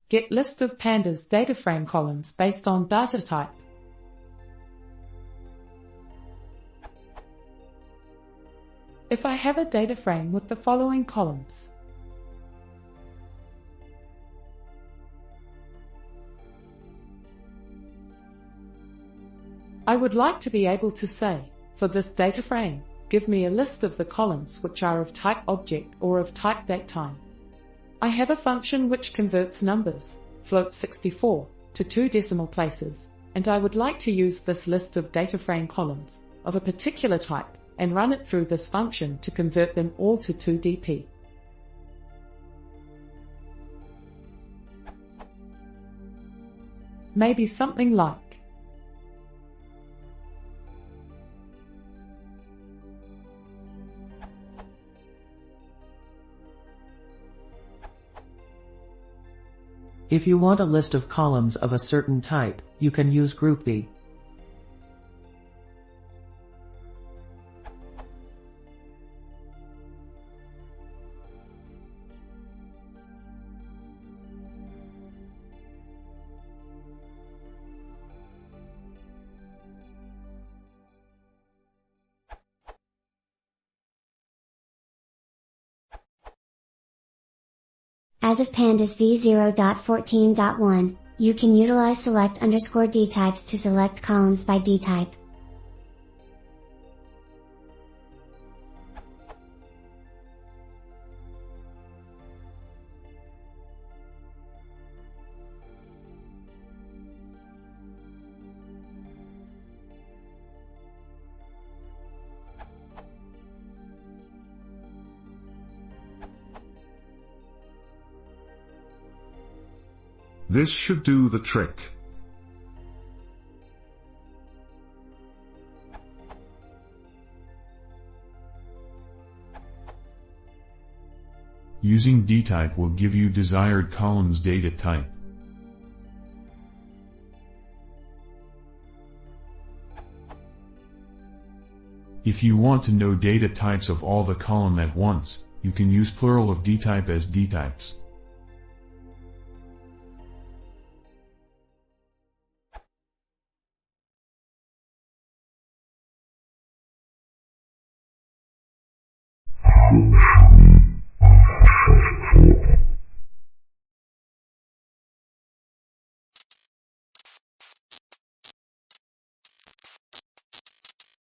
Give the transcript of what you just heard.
Get list of pandas data frame columns based on data type. If I have a data frame with the following columns, I would like to be able to say, for this data frame, give me a list of the columns which are of type object or of type datetime. I have a function which converts numbers, float 64, to 2 decimal places, and I would like to use this list of data frame columns of a particular type and run it through this function to convert them all to 2dp. Maybe something like, if you want a list of columns of a certain type, you can use groupb. As of pandas v0.14.1, you can utilize select_dtypes to select columns by dtype. This should do the trick. Using dtype will give you desired columns data type. If you want to know data types of all the column at once, you can use plural of dtype as dtypes. Pandas.